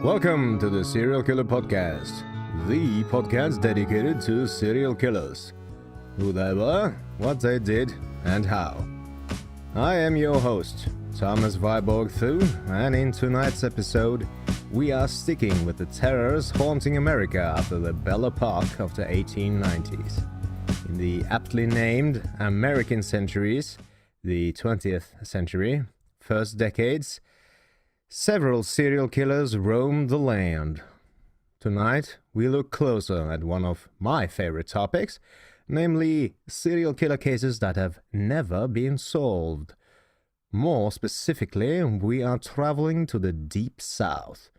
Welcome to the Serial Killer Podcast, the podcast dedicated to serial killers, who they were, what they did, and how. I am your host, Thomas Viborg Thu, and in tonight's episode, we are sticking with the terrors haunting America after the Belle Epoque of the 1890s. In the aptly named American centuries, the 20th century, first decades, several serial killers roamed the land. Tonight, we look closer at one of my favorite topics, namely serial killer cases that have never been solved. More specifically, we are traveling to the Deep South,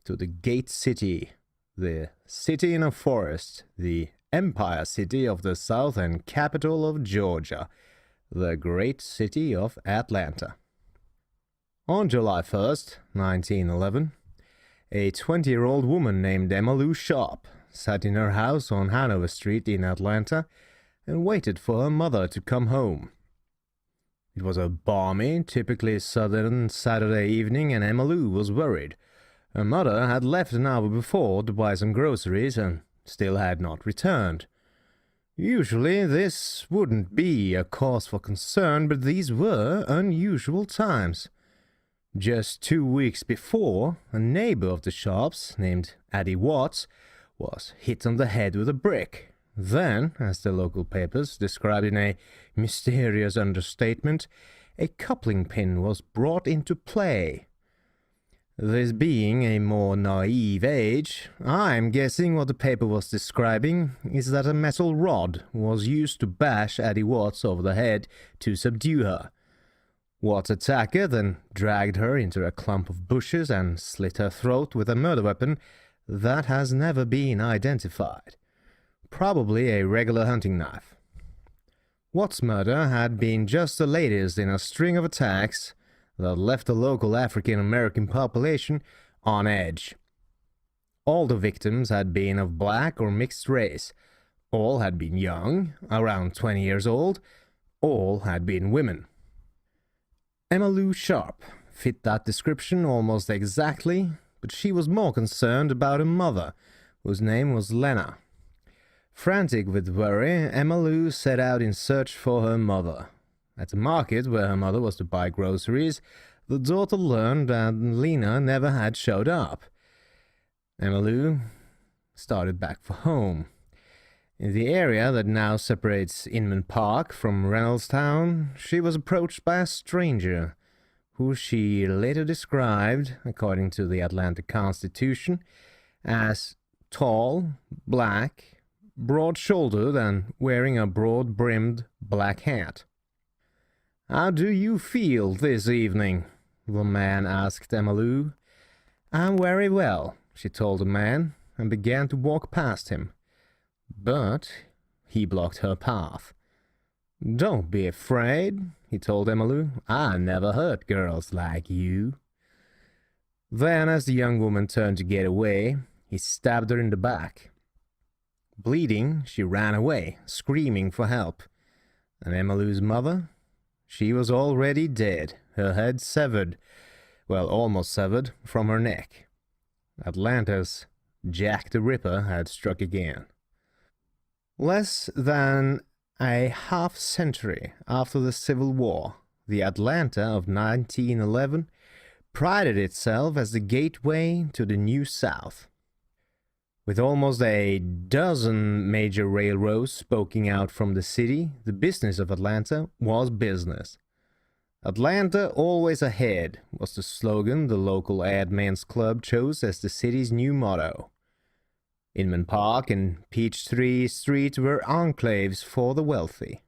to the Gate City, the city in a forest, the Empire City of the South and capital of Georgia, the great city of Atlanta. On July 1st, 1911, a 20-year-old woman named Emma Lou Sharp sat in her house on Hanover Street in Atlanta and waited for her mother to come home. It was a balmy, typically southern Saturday evening, and Emma Lou was worried. Her mother had left an hour before to buy some groceries and still had not returned. Usually this wouldn't be a cause for concern, but these were unusual times. Just 2 weeks before, a neighbor of the Sharps, named Addie Watts, was hit on the head with a brick. Then, as the local papers described in a mysterious understatement, a coupling pin was brought into play. This being a more naive age, I'm guessing what the paper was describing is that a metal rod was used to bash Addie Watts over the head to subdue her. Watts' attacker then dragged her into a clump of bushes and slit her throat with a murder weapon that has never been identified. Probably a regular hunting knife. Watts' murder had been just the latest in a string of attacks that left the local African-American population on edge. All the victims had been of black or mixed race. All had been young, around 20 years old. All had been women. Emma Lou Sharp fit that description almost exactly, but she was more concerned about her mother, whose name was Lena. Frantic with worry, Emma Lou set out in search for her mother. At the market where her mother was to buy groceries, the daughter learned that Lena never had showed up. Emma Lou started back for home. In the area that now separates Inman Park from Reynoldstown, she was approached by a stranger, who she later described, according to the Atlanta Constitution, as tall, black, broad-shouldered, and wearing a broad-brimmed black hat. "How do you feel this evening?" the man asked Emma Lou. "I'm very well," she told the man, and began to walk past him. But he blocked her path. "Don't be afraid," he told Emma Lou. "I never hurt girls like you." Then, as the young woman turned to get away, he stabbed her in the back. Bleeding, she ran away, screaming for help. And Emma Lou's mother? She was already dead, her head severed, well, almost severed, from her neck. Atlanta's Jack the Ripper had struck again. Less than a half-century after the Civil War, the Atlanta of 1911 prided itself as the gateway to the New South. With almost a dozen major railroads spoking out from the city, the business of Atlanta was business. "Atlanta always ahead" was the slogan the local Airmen's Club chose as the city's new motto. Inman Park and Peachtree Street were enclaves for the wealthy.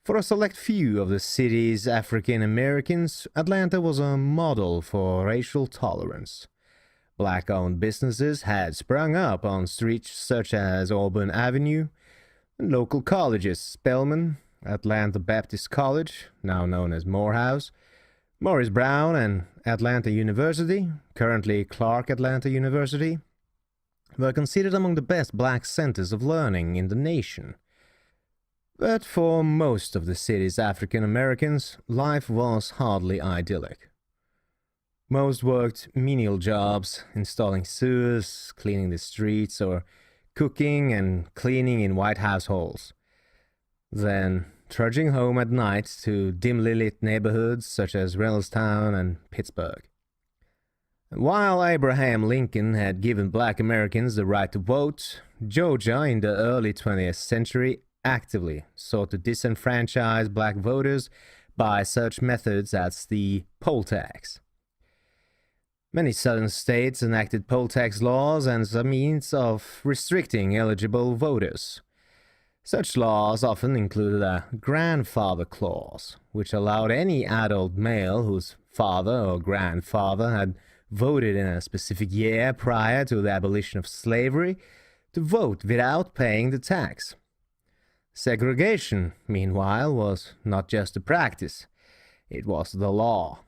For a select few of the city's African Americans, Atlanta was a model for racial tolerance. Black-owned businesses had sprung up on streets such as Auburn Avenue, and local colleges, Spelman, Atlanta Baptist College, now known as Morehouse, Morris Brown, and Atlanta University, currently Clark Atlanta University, were considered among the best black centers of learning in the nation. But for most of the city's African Americans, life was hardly idyllic. Most worked menial jobs, installing sewers, cleaning the streets, or cooking and cleaning in white households. Then trudging home at night to dimly lit neighborhoods such as Reynoldstown and Pittsburgh. While Abraham Lincoln had given black Americans the right to vote, Georgia in the early 20th century actively sought to disenfranchise black voters by such methods as the poll tax. Many southern states enacted poll tax laws as a means of restricting eligible voters. Such laws often included a grandfather clause, which allowed any adult male whose father or grandfather had voted in a specific year prior to the abolition of slavery to vote without paying the tax. Segregation, meanwhile, was not just a practice, it was the law.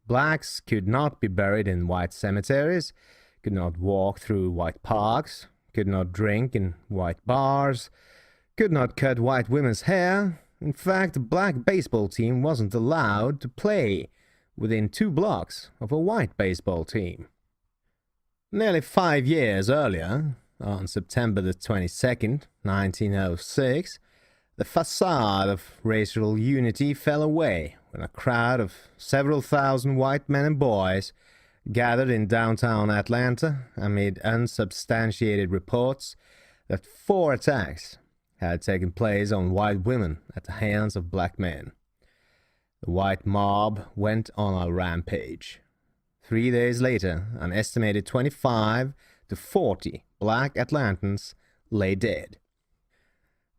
Blacks could not be buried in white cemeteries, could not walk through white parks, could not drink in white bars, could not cut white women's hair. In fact, a black baseball team wasn't allowed to play within 2 blocks of a white baseball team. Nearly 5 years earlier, on September the 22nd, 1906, the facade of racial unity fell away when a crowd of several thousand white men and boys gathered in downtown Atlanta amid unsubstantiated reports that 4 attacks had taken place on white women at the hands of black men. The white mob went on a rampage. 3 days later, an estimated 25 to 40 black Atlantans lay dead.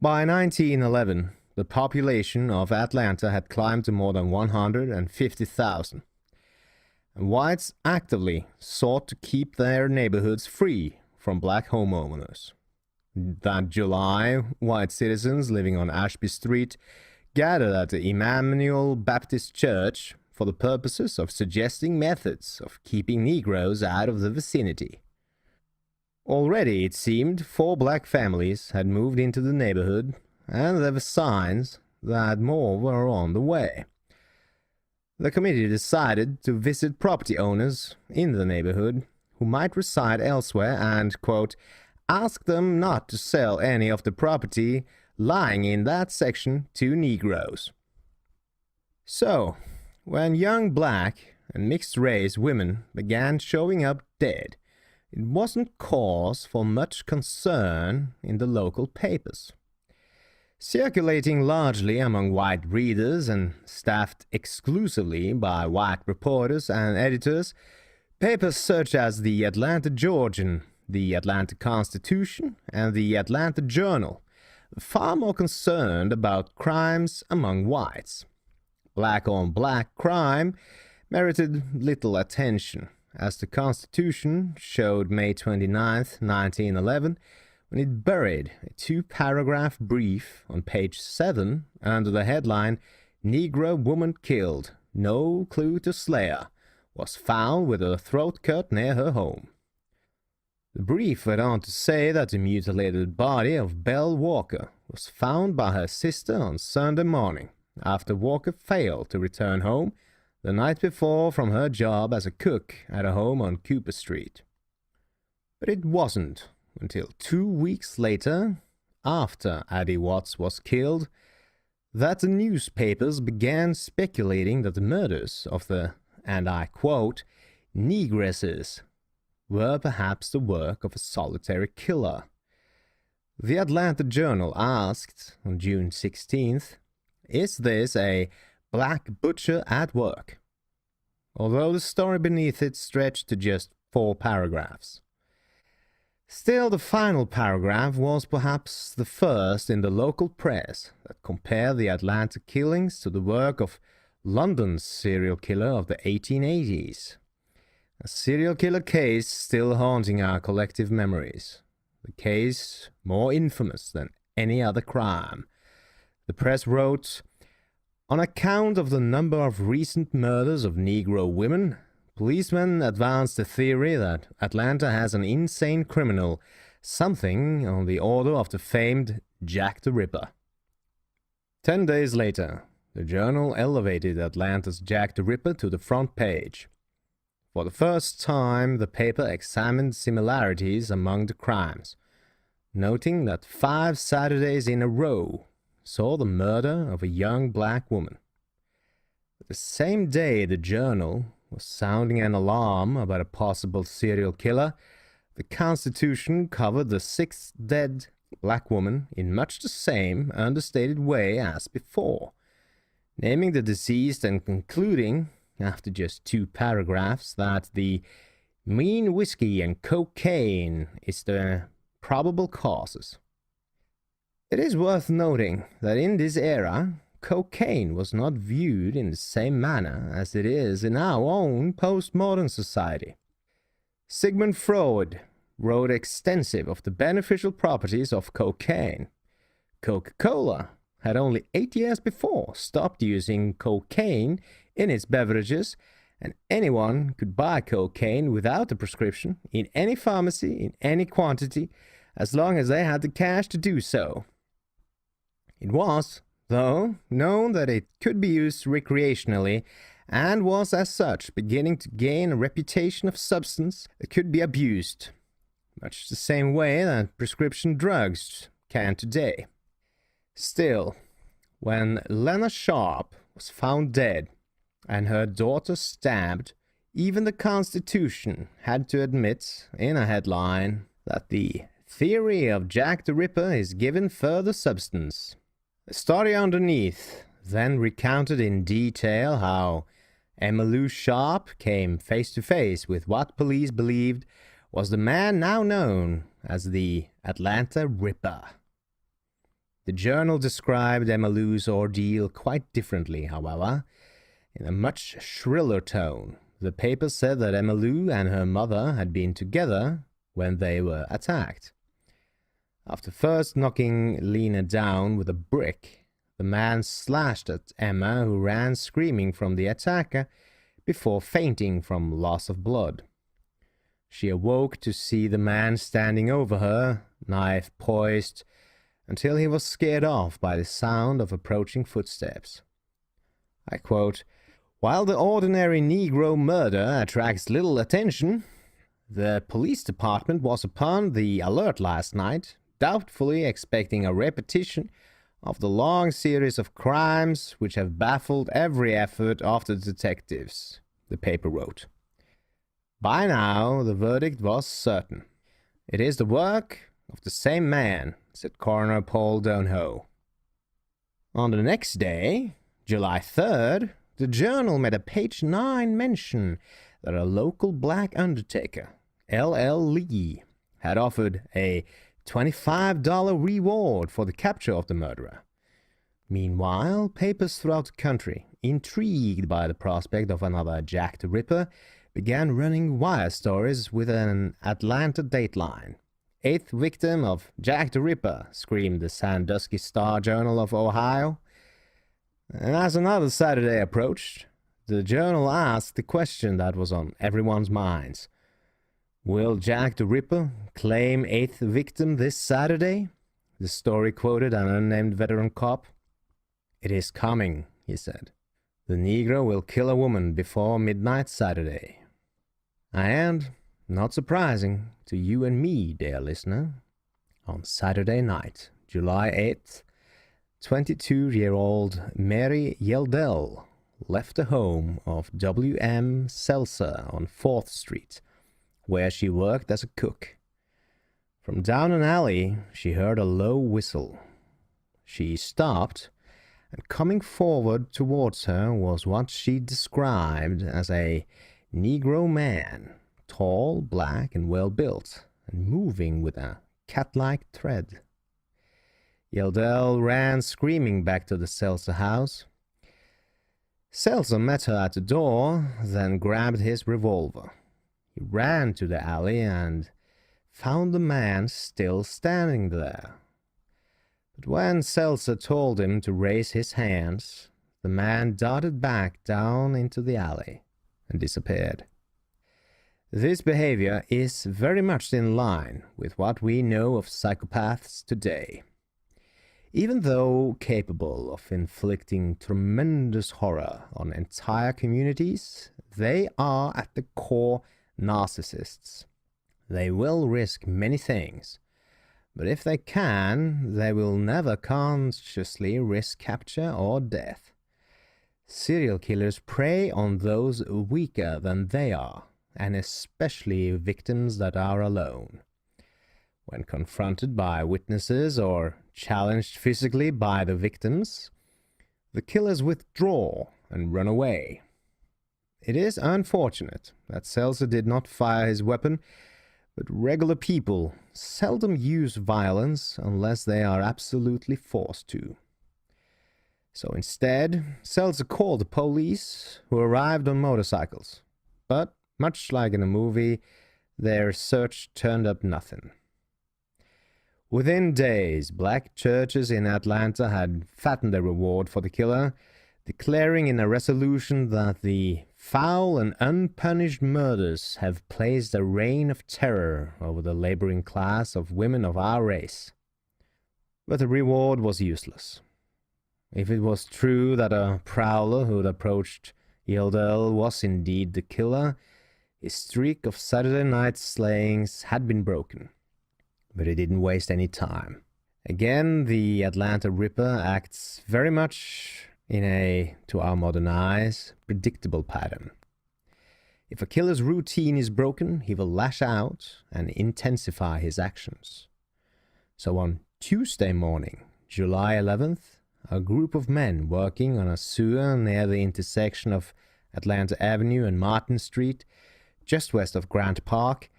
By 1911, the population of Atlanta had climbed to more than 150,000. And whites actively sought to keep their neighborhoods free from black homeowners. That July, white citizens living on Ashby Street gathered at the Emmanuel Baptist Church for the purposes of suggesting methods of keeping Negroes out of the vicinity. Already, it seemed, 4 black families had moved into the neighborhood, and there were signs that more were on the way. The committee decided to visit property owners in the neighborhood who might reside elsewhere and, quote, ask them not to sell any of the property lying in that section to Negroes. So, when young black and mixed-race women began showing up dead, it wasn't cause for much concern in the local papers. Circulating largely among white readers and staffed exclusively by white reporters and editors, papers such as the Atlanta Georgian, the Atlanta Constitution, and the Atlanta Journal were far more concerned about crimes among whites. Black-on-black crime merited little attention, as the Constitution showed May 29, 1911, when it buried a 2-paragraph brief on page 7 under the headline, "Negro Woman Killed, No Clue to Slayer, was found with her throat cut near her home." The brief went on to say that the mutilated body of Belle Walker was found by her sister on Sunday morning, after Walker failed to return home the night before from her job as a cook at a home on Cooper Street. But it wasn't until 2 weeks later, after Addie Watts was killed, that the newspapers began speculating that the murders of the, and I quote, "negresses" were perhaps the work of a solitary killer. The Atlanta Journal asked on June 16th, "Is this a black butcher at work?" Although the story beneath it stretched to just 4 paragraphs. Still, the final paragraph was perhaps the first in the local press that compared the Atlanta killings to the work of London's serial killer of the 1880s. A serial killer case still haunting our collective memories. The case more infamous than any other crime. The press wrote, "On account of the number of recent murders of Negro women, policemen advanced the theory that Atlanta has an insane criminal, something on the order of the famed Jack the Ripper." 10 days later, the Journal elevated Atlanta's Jack the Ripper to the front page. For the first time, the paper examined similarities among the crimes, noting that 5 Saturdays in a row saw the murder of a young black woman. The same day the Journal was sounding an alarm about a possible serial killer, the Constitution covered the 6th dead black woman in much the same understated way as before, naming the deceased and concluding, after just 2 paragraphs, that the mean whiskey and cocaine is the probable causes. It is worth noting that in this era, cocaine was not viewed in the same manner as it is in our own postmodern society. Sigmund Freud wrote extensive of the beneficial properties of cocaine. Coca-Cola had only 8 years before stopped using cocaine in its beverages, and anyone could buy cocaine without a prescription in any pharmacy in any quantity as long as they had the cash to do so. It was, though, known that it could be used recreationally and was as such beginning to gain a reputation of substance that could be abused, much the same way that prescription drugs can today. Still, when Lena Sharp was found dead and her daughter stabbed, even the Constitution had to admit in a headline that the theory of Jack the Ripper is given further substance. The story underneath then recounted in detail how Emmylou Sharp came face to face with what police believed was the man now known as the Atlanta Ripper. The Journal described Emmylou's ordeal quite differently, however, in a much shriller tone. The paper said that Emmylou and her mother had been together when they were attacked. After first knocking Lena down with a brick, the man slashed at Emma, who ran screaming from the attacker before fainting from loss of blood. She awoke to see the man standing over her, knife poised, until he was scared off by the sound of approaching footsteps. I quote, "While the ordinary Negro murder attracts little attention, the police department was upon the alert last night, doubtfully expecting a repetition of the long series of crimes which have baffled every effort of the detectives," the paper wrote. By now, the verdict was certain. "It is the work of the same man," said Coroner Paul Donohoe. On the next day, July 3rd, the Journal made a page 9 mention that a local black undertaker, L.L. Lee, had offered a $25 reward for the capture of the murderer. Meanwhile, papers throughout the country, intrigued by the prospect of another Jack the Ripper, began running wire stories with an Atlanta dateline. "8th victim of Jack the Ripper," screamed the Sandusky Star-Journal of Ohio. And as another Saturday approached, the Journal asked the question that was on everyone's minds. "Will Jack the Ripper claim 8th victim this Saturday?" The story quoted an unnamed veteran cop. "It is coming," he said. "The Negro will kill a woman before midnight Saturday." And, not surprising to you and me, dear listener, on Saturday night, July 8th, 22-year-old Mary Yeldell left the home of W.M. Seltzer on 4th Street, where she worked as a cook. From down an alley, she heard a low whistle. She stopped, and coming forward towards her was what she described as a Negro man, tall, black, and well-built, and moving with a cat-like tread. Yeldell ran screaming back to the Seltzer house. Seltzer met her at the door, then grabbed his revolver. He ran to the alley and found the man still standing there. But when Seltzer told him to raise his hands, the man darted back down into the alley and disappeared. This behavior is very much in line with what we know of psychopaths today. Even though capable of inflicting tremendous horror on entire communities, they are at the core narcissists. They will risk many things, but if they can, they will never consciously risk capture or death. Serial killers prey on those weaker than they are, and especially victims that are alone. When confronted by witnesses or challenged physically by the victims, the killers withdraw and run away. It is unfortunate that Seltzer did not fire his weapon, but regular people seldom use violence unless they are absolutely forced to. So instead, Seltzer called the police, who arrived on motorcycles. But, much like in a movie, their search turned up nothing. Within days, black churches in Atlanta had fattened a reward for the killer, declaring in a resolution that the foul and unpunished murders have placed a reign of terror over the laboring class of women of our race. But the reward was useless. If it was true that a prowler who had approached Yildell was indeed the killer, his streak of Saturday night slayings had been broken. But he didn't waste any time. Again, the Atlanta Ripper acts very much in a, to our modern eyes, predictable pattern. If a killer's routine is broken, he will lash out and intensify his actions. So on Tuesday morning, July 11th, a group of men working on a sewer near the intersection of Atlanta Avenue and Martin Street, just west of Grant Park,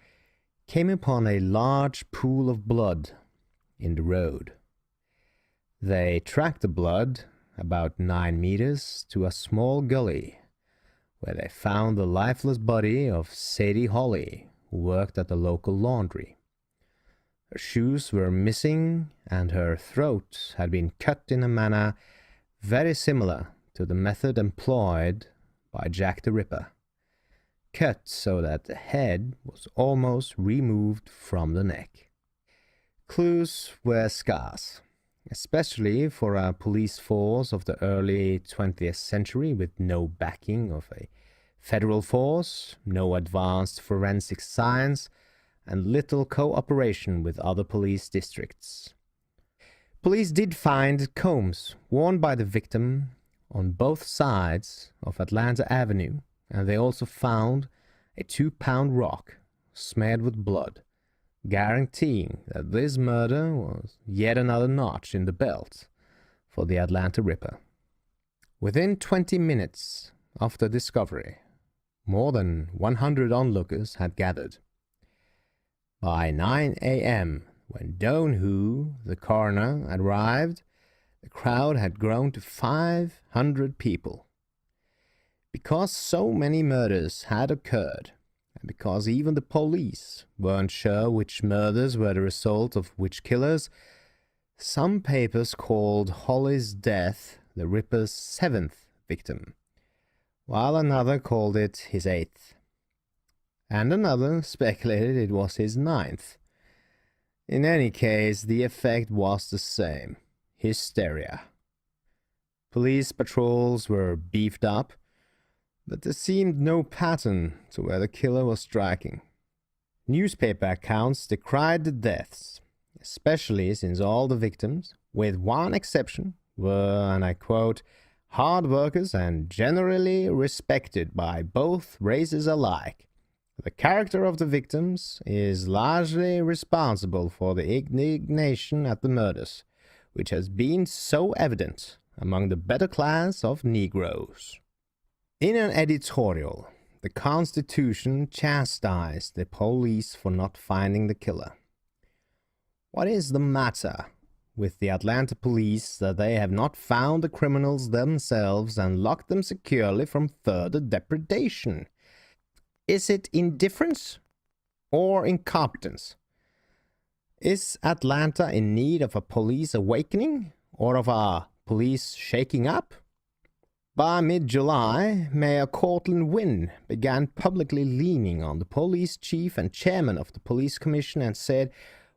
came upon a large pool of blood in the road. They tracked the blood about 9 meters to a small gully, where they found the lifeless body of Sadie Holly, who worked at the local laundry. Her shoes were missing, and her throat had been cut in a manner very similar to the method employed by Jack the Ripper, cut so that the head was almost removed from the neck. Clues were scarce, especially for a police force of the early 20th century with no backing of a federal force, no advanced forensic science, and little cooperation with other police districts. Police did find combs worn by the victim on both sides of Atlanta Avenue, and they also found a 2-pound rock smeared with blood, guaranteeing that this murder was yet another notch in the belt for the Atlanta Ripper. Within 20 minutes after discovery, more than 100 onlookers had gathered. By 9 a.m., when Donahue, the coroner, arrived, the crowd had grown to 500 people. Because so many murders had occurred, and because even the police weren't sure which murders were the result of which killers, some papers called Holly's death the Ripper's 7th victim, while another called it his 8th. And another speculated it was his 9th. In any case, the effect was the same: hysteria. Police patrols were beefed up, but there seemed no pattern to where the killer was striking. Newspaper accounts decried the deaths, especially since all the victims, with one exception, were, and I quote, hard workers and generally respected by both races alike. The character of the victims is largely responsible for the indignation at the murders, which has been so evident among the better class of Negroes. In an editorial, the Constitution chastised the police for not finding the killer. What is the matter with the Atlanta police that they have not found the criminals themselves and locked them securely from further depredation? Is it indifference or incompetence? Is Atlanta in need of a police awakening or of a police shaking up? By mid-July, Mayor Cortland Wynn began publicly leaning on the police chief and chairman of the police commission and said,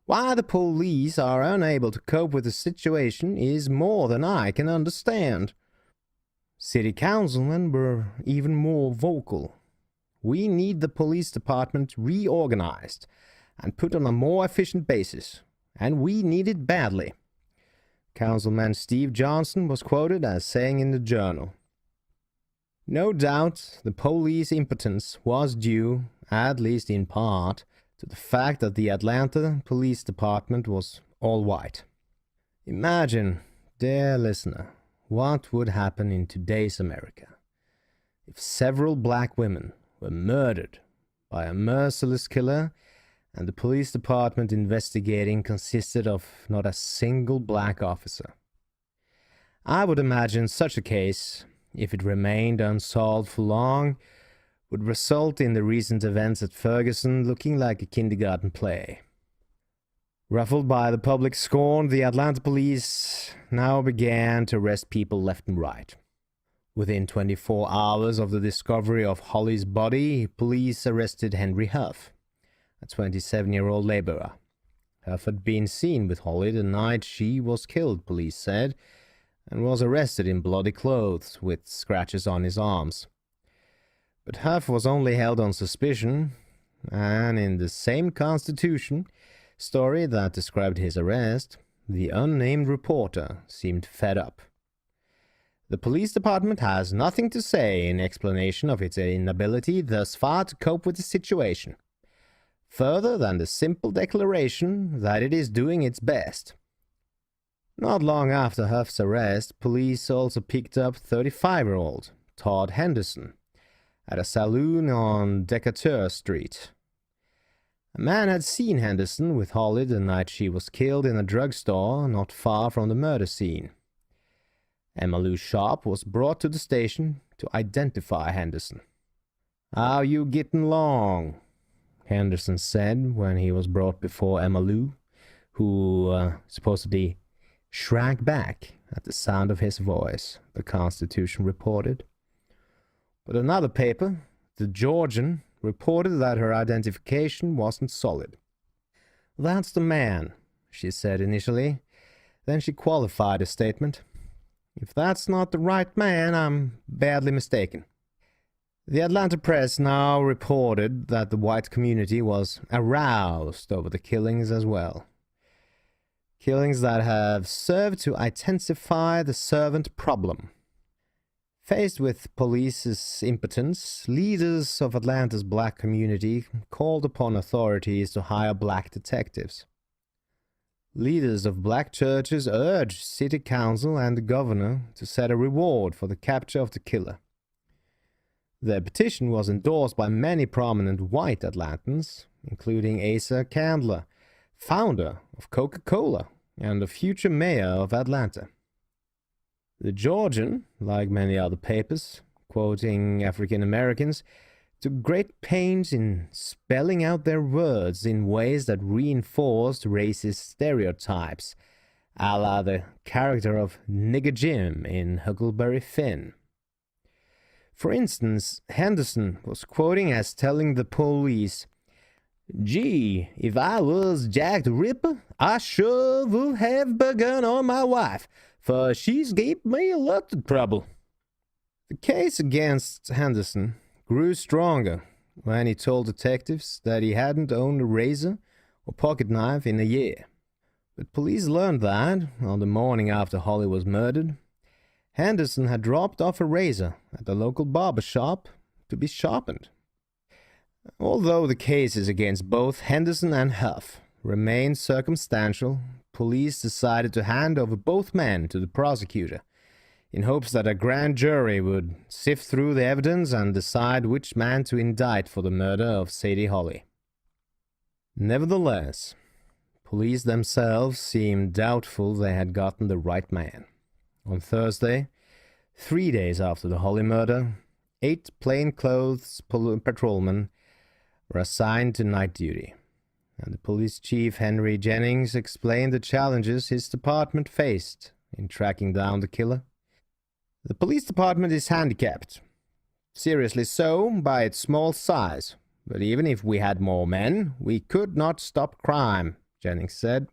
Why the police are unable to cope with the situation is more than I can understand. City councilmen were even more vocal. We need the police department reorganized and put on a more efficient basis, and we need it badly. Councilman Steve Johnson was quoted as saying in the Journal. No doubt the police impotence was due, at least in part, to the fact that the Atlanta Police Department was all white. Imagine, dear listener, what would happen in today's America if several black women were murdered by a merciless killer and the police department investigating consisted of not a single black officer. I would imagine such a case, if it remained unsolved for long, would result in the recent events at Ferguson looking like a kindergarten play. Ruffled by the public scorn, the Atlanta police now began to arrest people left and right. Within 24 hours of the discovery of Holly's body, police arrested Henry Huff, a 27-year-old laborer. Huff had been seen with Holly the night she was killed, police said, and was arrested in bloody clothes with scratches on his arms. But Huff was only held on suspicion, and in the same Constitution story that described his arrest, the unnamed reporter seemed fed up. The police department has nothing to say in explanation of its inability thus far to cope with the situation, further than the simple declaration that it is doing its best. Not long after Huff's arrest, police also picked up 35-year-old Todd Henderson at a saloon on Decatur Street. A man had seen Henderson with Holly the night she was killed in a drugstore not far from the murder scene. Emma Lou Sharp was brought to the station to identify Henderson. "How you getting along?" Henderson said when he was brought before Emma Lou, who supposedly shrank back at the sound of his voice, the Constitution reported. But another paper, the Georgian, reported that her identification wasn't solid. "That's the man," she said initially. Then she qualified a statement. "If that's not the right man, I'm badly mistaken." The Atlanta press now reported that the white community was aroused over the killings as well. Killings that have served to intensify the servant problem. Faced with police's impotence, leaders of Atlanta's black community called upon authorities to hire black detectives. Leaders of black churches urged city council and the governor to set a reward for the capture of the killer. Their petition was endorsed by many prominent white Atlantans, including Asa Candler, founder of Coca-Cola and the future mayor of Atlanta. The Georgian, like many other papers, quoting African Americans, took great pains in spelling out their words in ways that reinforced racist stereotypes, a la the character of Nigger Jim in Huckleberry Finn. For instance, Henderson was quoting as telling the police, "Gee, if I was Jack the Ripper, I sure would have begun on my wife, for she's gave me a lot of trouble." The case against Henderson grew stronger when he told detectives that he hadn't owned a razor or pocket knife in a year. But police learned that, on the morning after Holly was murdered, Henderson had dropped off a razor at the local barber shop to be sharpened. Although the cases against both Henderson and Huff remained circumstantial, police decided to hand over both men to the prosecutor in hopes that a grand jury would sift through the evidence and decide which man to indict for the murder of Sadie Holly. Nevertheless, police themselves seemed doubtful they had gotten the right man. On Thursday, 3 days after the Holly murder, 8 plainclothes patrolmen were assigned to night duty, and the police chief Henry Jennings explained the challenges his department faced in tracking down the killer. "The police department is handicapped, seriously so by its small size, but even if we had more men, we could not stop crime," Jennings said.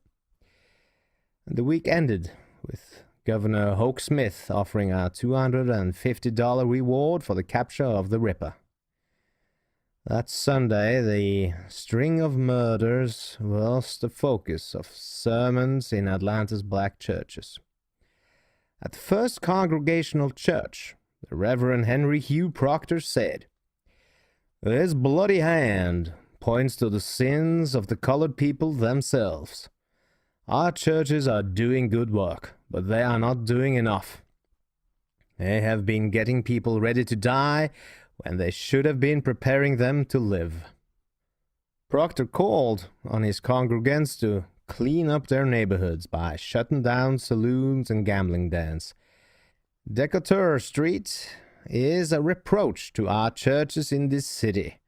And the week ended with Governor Hoke Smith offering a $250 reward for the capture of the Ripper. That Sunday, the string of murders was the focus of sermons in Atlanta's black churches. At the First Congregational Church, the Reverend Henry Hugh Proctor said, "This bloody hand points to the sins of the colored people themselves. Our churches are doing good work, but they are not doing enough. They have been getting people ready to die when they should have been preparing them to live." Proctor called on his congregants to clean up their neighborhoods by shutting down saloons and gambling dens. Decatur Street is a reproach to our churches in this city.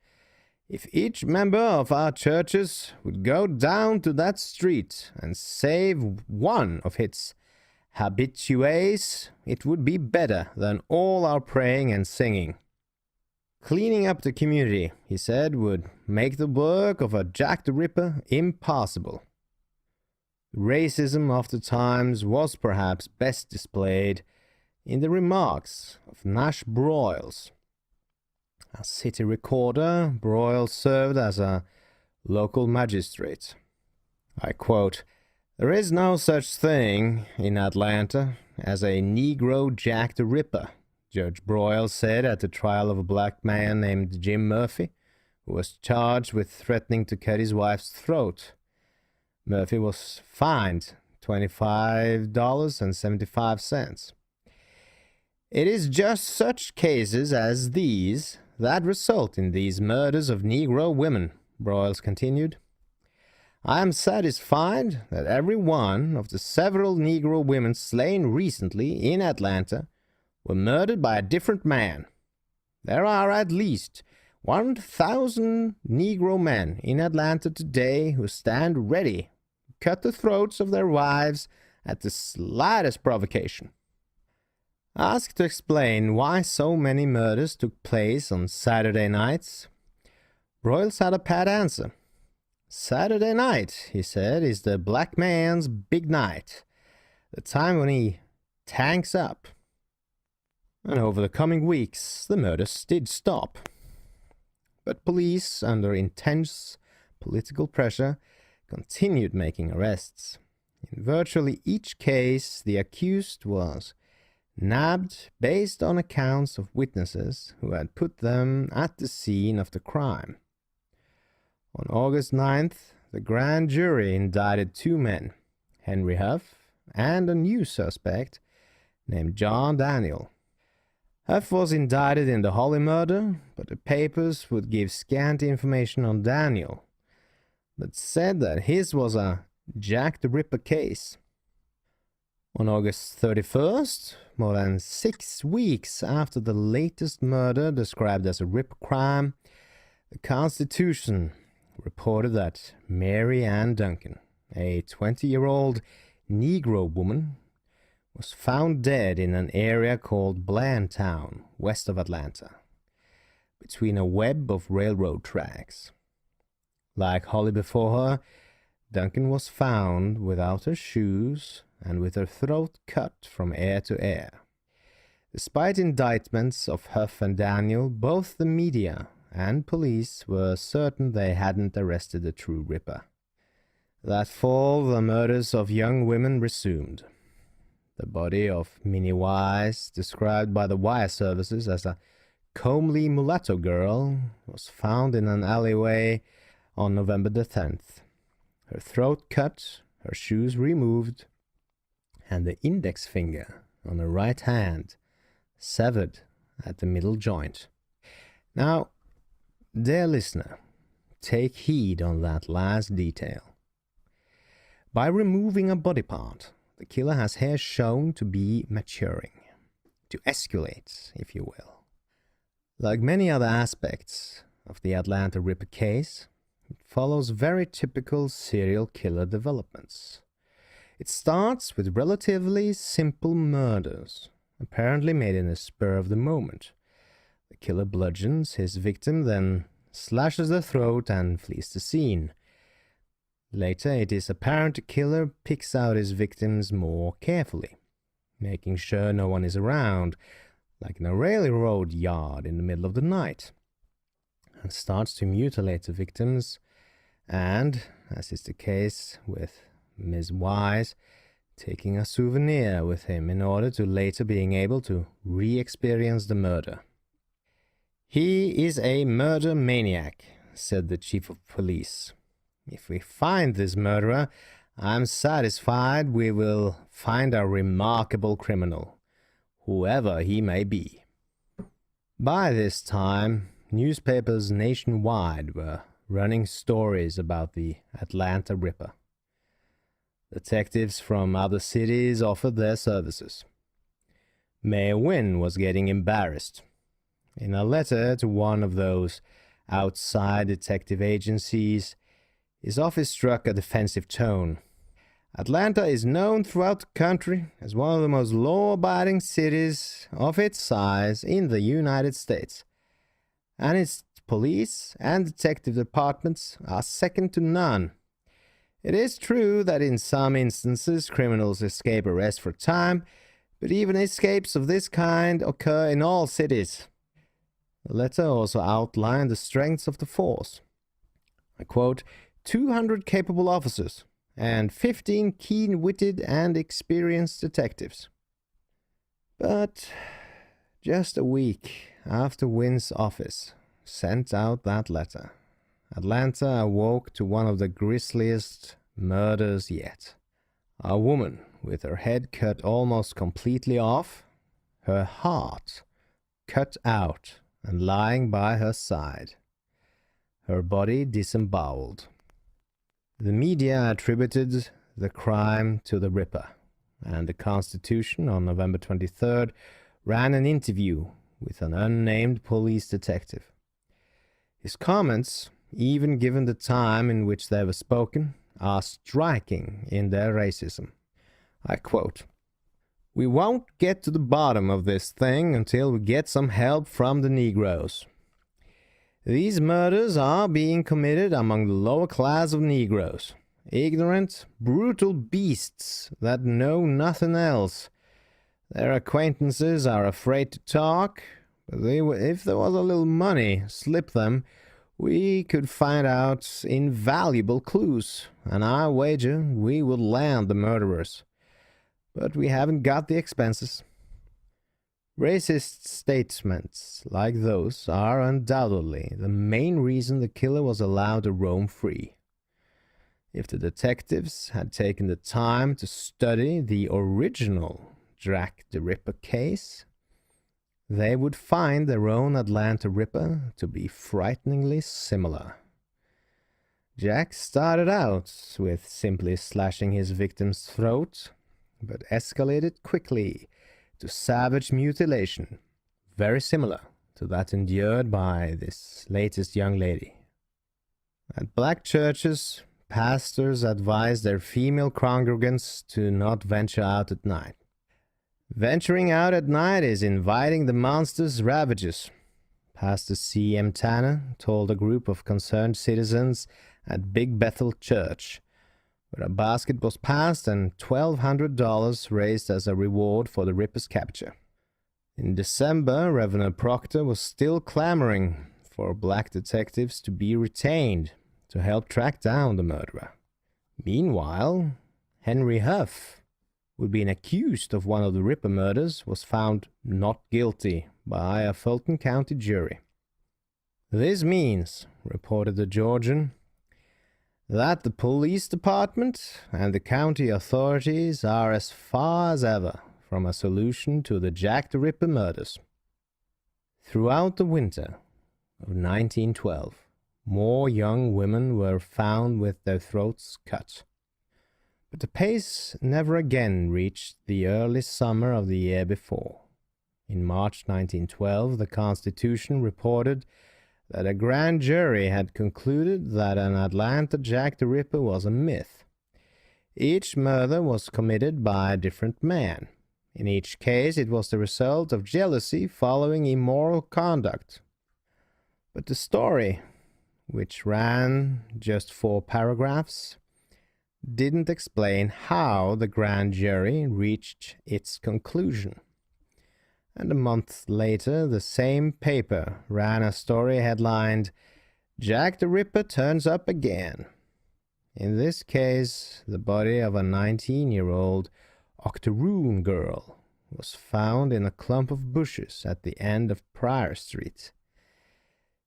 If each member of our churches would go down to that street and save one of its habitués, it would be better than all our praying and singing. Cleaning up the community, he said, would make the work of a Jack the Ripper impossible. Racism of the times was perhaps best displayed in the remarks of Nash Broyles. As city recorder, Broyles served as a local magistrate. I quote, "There is no such thing in Atlanta as a Negro Jack the Ripper," Judge Broyles said at the trial of a black man named Jim Murphy, who was charged with threatening to cut his wife's throat. Murphy was fined $25.75. "It is just such cases as these that result in these murders of Negro women," Broyles continued. "I am satisfied that every one of the several Negro women slain recently in Atlanta were murdered by a different man. There are at least 1,000 Negro men in Atlanta today who stand ready to cut the throats of their wives at the slightest provocation." Asked to explain why so many murders took place on Saturday nights, Broyles had a pat answer. "Saturday night," he said, "is the black man's big night, the time when he tanks up." And over the coming weeks, the murders did stop. But police, under intense political pressure, continued making arrests. In virtually each case, the accused was nabbed based on accounts of witnesses who had put them at the scene of the crime. On August 9th, the grand jury indicted two men, Henry Huff and a new suspect named John Daniel. Huff was indicted in the Holly murder, but the papers would give scant information on Daniel, but said that his was a Jack the Ripper case. On August 31st, more than 6 weeks after the latest murder described as a Ripper crime, the Constitution reported that Mary Ann Duncan, a 20-year-old Negro woman, was found dead in an area called Blandtown, west of Atlanta, between a web of railroad tracks. Like Holly before her, Duncan was found without her shoes and with her throat cut from ear to ear. Despite indictments of Huff and Daniel, both the media and police were certain they hadn't arrested the true Ripper. That fall, the murders of young women resumed. The body of Minnie Wise, described by the wire services as a comely mulatto girl, was found in an alleyway on November the 10th. Her throat cut, her shoes removed, and the index finger on her right hand severed at the middle joint. Now, dear listener, take heed on that last detail. By removing a body part, the killer has here shown to be maturing, to escalate, if you will. Like many other aspects of the Atlanta Ripper case, it follows very typical serial killer developments. It starts with relatively simple murders, apparently made in the spur of the moment. The killer bludgeons his victim, then slashes the throat and flees the scene. Later, it is apparent the killer picks out his victims more carefully, making sure no one is around, like in a railroad yard in the middle of the night, and starts to mutilate the victims, and, as is the case with Ms. Wise, taking a souvenir with him in order to later being able to re-experience the murder. "He is a murder maniac," said the chief of police. "If we find this murderer, I'm satisfied we will find a remarkable criminal, whoever he may be." By this time, newspapers nationwide were running stories about the Atlanta Ripper. Detectives from other cities offered their services. Mayor Wynne was getting embarrassed. In a letter to one of those outside detective agencies, his office struck a defensive tone. "Atlanta is known throughout the country as one of the most law-abiding cities of its size in the United States, and its police and detective departments are second to none. It is true that in some instances criminals escape arrest for time, but even escapes of this kind occur in all cities." The letter also outlined the strengths of the force. I quote, 200 capable officers and 15 keen-witted and experienced detectives. But just a week after Wynne's office sent out that letter, Atlanta awoke to one of the grisliest murders yet. A woman with her head cut almost completely off, her heart cut out and lying by her side, her body disemboweled. The media attributed the crime to the Ripper, and the Constitution on November 23rd ran an interview with an unnamed police detective. His comments, even given the time in which they were spoken, are striking in their racism. I quote, "We won't get to the bottom of this thing until we get some help from the Negroes. These murders are being committed among the lower class of Negroes, ignorant, brutal beasts that know nothing else. Their acquaintances are afraid to talk, but if there was a little money slipped them, we could find out invaluable clues, and I wager we would land the murderers. But we haven't got the expenses." Racist statements like those are undoubtedly the main reason the killer was allowed to roam free. If the detectives had taken the time to study the original Jack the Ripper case, they would find their own Atlanta Ripper to be frighteningly similar. Jack started out with simply slashing his victim's throat, but escalated quickly to savage mutilation, very similar to that endured by this latest young lady. At black churches, pastors advise their female congregants to not venture out at night. Venturing out at night is inviting the monster's ravages, Pastor C.M. Tanner told a group of concerned citizens at Big Bethel Church, where a basket was passed and $1,200 raised as a reward for the Ripper's capture. In December, Reverend Proctor was still clamoring for black detectives to be retained to help track down the murderer. Meanwhile, Henry Huff, who had been accused of one of the Ripper murders, was found not guilty by a Fulton County jury. "This means," reported the Georgian, "that the police department and the county authorities are as far as ever from a solution to the Jack the Ripper murders." Throughout the winter of 1912, more young women were found with their throats cut. But the pace never again reached the early summer of the year before. In March 1912, the Constitution reported that a grand jury had concluded that an Atlanta Jack the Ripper was a myth. Each murder was committed by a different man. In each case, it was the result of jealousy following immoral conduct. But the story, which ran just 4 paragraphs, didn't explain how the grand jury reached its conclusion. And a month later, the same paper ran a story headlined, "Jack the Ripper Turns Up Again." In this case, the body of a 19-year-old Octoroon girl was found in a clump of bushes at the end of Prior Street.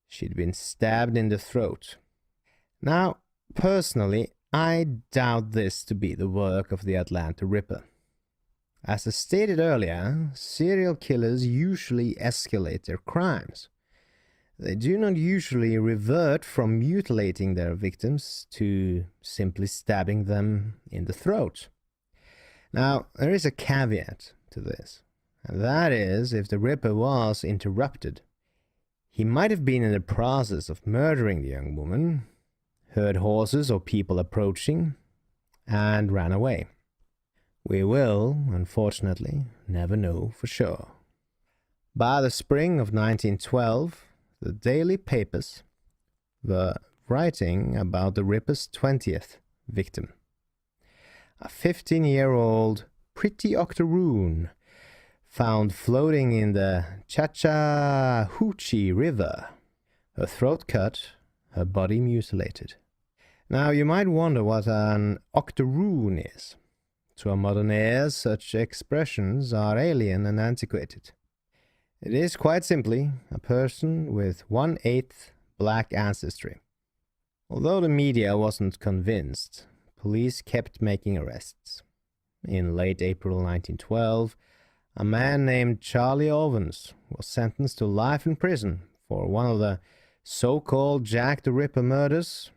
She'd been stabbed in the throat. Now, personally, I doubt this to be the work of the Atlanta Ripper. As I stated earlier, serial killers usually escalate their crimes. They do not usually revert from mutilating their victims to simply stabbing them in the throat. Now, there is a caveat to this, and that is if the Ripper was interrupted. He might have been in the process of murdering the young woman, heard horses or people approaching, and ran away. We will, unfortunately, never know for sure. By the spring of 1912, the daily papers were writing about the Ripper's 20th victim. A 15-year-old Pretty Octoroon found floating in the Chattahoochee River, her throat cut, her body mutilated. Now, you might wonder what an Octoroon is. To our modern ears, such expressions are alien and antiquated. It is quite simply a person with 1/8 black ancestry. Although the media wasn't convinced, police kept making arrests. In late April 1912, a man named Charlie Ovens was sentenced to life in prison for one of the so-called Jack the Ripper murders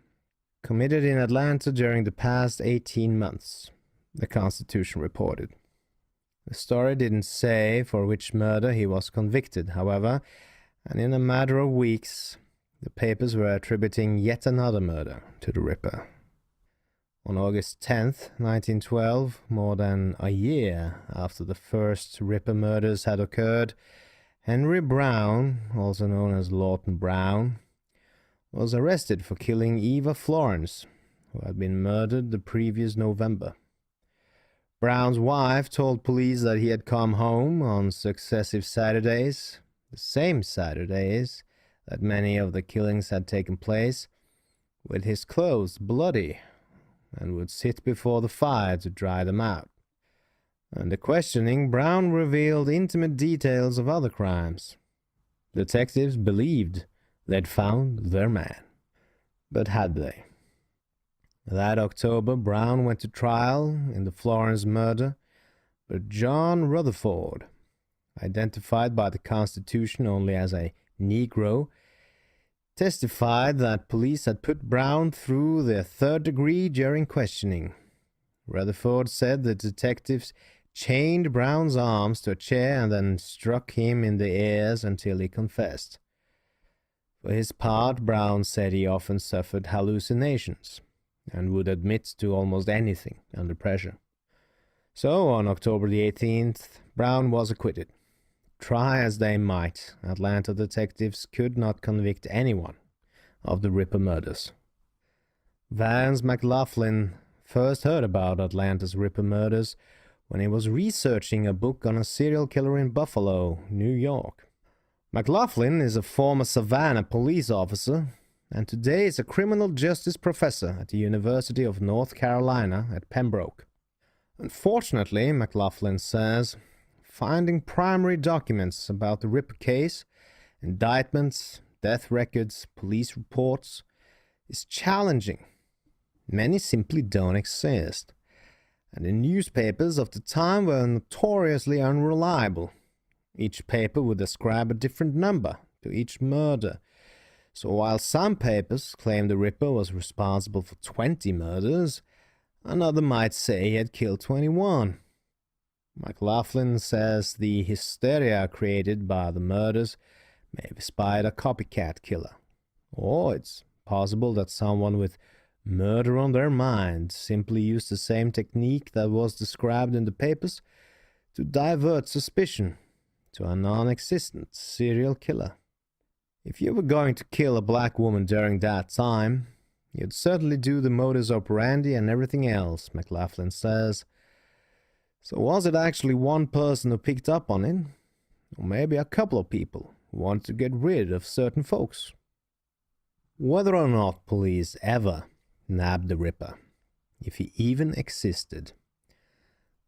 committed in Atlanta during the past 18 months, the Constitution reported. The story didn't say for which murder he was convicted, however, and in a matter of weeks, the papers were attributing yet another murder to the Ripper. On August 10th, 1912, more than a year after the first Ripper murders had occurred, Henry Brown, also known as Lawton Brown, was arrested for killing Eva Florence, who had been murdered the previous November. Brown's wife told police that he had come home on successive Saturdays, the same Saturdays that many of the killings had taken place, with his clothes bloody, and would sit before the fire to dry them out. Under questioning, Brown revealed intimate details of other crimes. Detectives believed they'd found their man. But had they? That October, Brown went to trial in the Florence murder, but John Rutherford, identified by the Constitution only as a Negro, testified that police had put Brown through the third degree during questioning. Rutherford said the detectives chained Brown's arms to a chair and then struck him in the ears until he confessed. For his part, Brown said he often suffered hallucinations and would admit to almost anything under pressure. So, on October the 18th, Brown was acquitted. Try as they might, Atlanta detectives could not convict anyone of the Ripper murders. Vance McLaughlin first heard about Atlanta's Ripper murders when he was researching a book on a serial killer in Buffalo, New York. McLaughlin is a former Savannah police officer and today is a criminal justice professor at the University of North Carolina at Pembroke. Unfortunately, McLaughlin says, finding primary documents about the Ripper case, indictments, death records, police reports, is challenging. Many simply don't exist, and the newspapers of the time were notoriously unreliable. Each paper would ascribe a different number to each murder. So while some papers claimed the Ripper was responsible for 20 murders, another might say he had killed 21. McLaughlin says the hysteria created by the murders may have inspired a copycat killer. Or it's possible that someone with murder on their mind simply used the same technique that was described in the papers to divert suspicion to a non-existent serial killer. If you were going to kill a black woman during that time, You'd certainly do the modus operandi and everything else, McLaughlin says. So was it actually one person who picked up on it? Or maybe a couple of people who wanted to get rid of certain folks? Whether or not police ever nabbed the Ripper, if he even existed,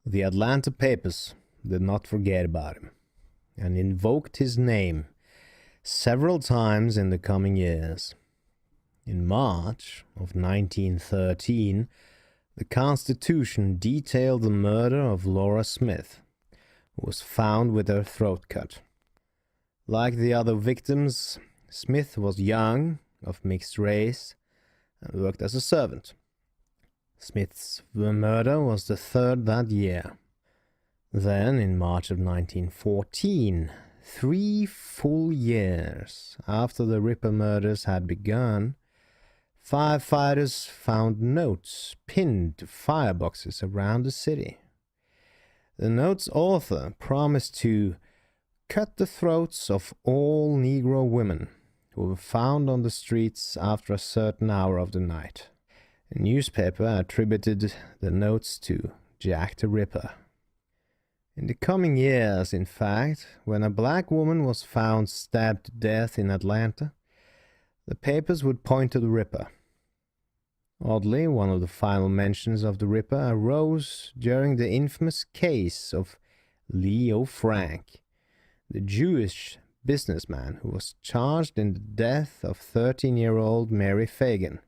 the Atlanta papers did not forget about him and invoked his name several times in the coming years. In March of 1913, the Constitution detailed the murder of Laura Smith, who was found with her throat cut. Like the other victims, Smith was young, of mixed race, and worked as a servant. Smith's murder was the third that year. Then, in March of 1914, 3 full years after the Ripper murders had begun, firefighters found notes pinned to fireboxes around the city. The note's author promised to cut the throats of all Negro women who were found on the streets after a certain hour of the night. A newspaper attributed the notes to Jack the Ripper. In the coming years, in fact, when a black woman was found stabbed to death in Atlanta, the papers would point to the Ripper. Oddly, one of the final mentions of the Ripper arose during the infamous case of Leo Frank, the Jewish businessman who was charged in the death of 13-year-old Mary Fagan,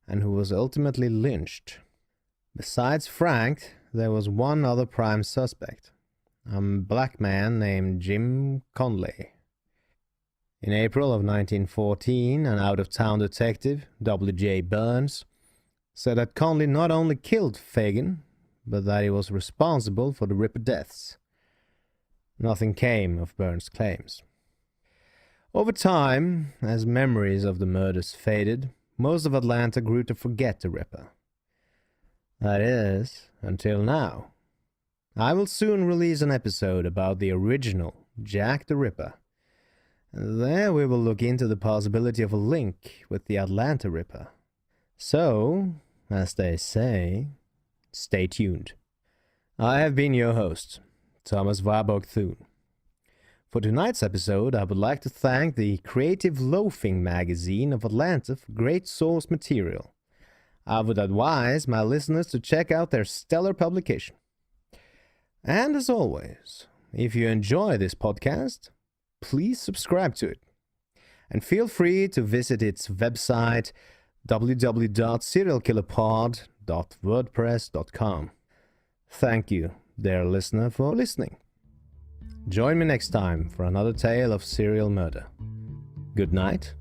and who was ultimately lynched. Besides Frank, there was one other prime suspect, a black man named Jim Conley. In April of 1914, an out-of-town detective, W.J. Burns, said that Conley not only killed Fagan, but that he was responsible for the Ripper deaths. Nothing came of Burns' claims. Over time, as memories of the murders faded, most of Atlanta grew to forget the Ripper. That is, until now. I will soon release an episode about the original Jack the Ripper. There we will look into the possibility of a link with the Atlanta Ripper. So, as they say, stay tuned. I have been your host, Thomas Warburg Thune. For tonight's episode, I would like to thank the Creative Loafing magazine of Atlanta for great source material. I would advise my listeners to check out their stellar publication. And as always, if you enjoy this podcast, please subscribe to it. And feel free to visit its website, www.serialkillerpod.wordpress.com. Thank you, dear listener, for listening. Join me next time for another tale of serial murder. Good night,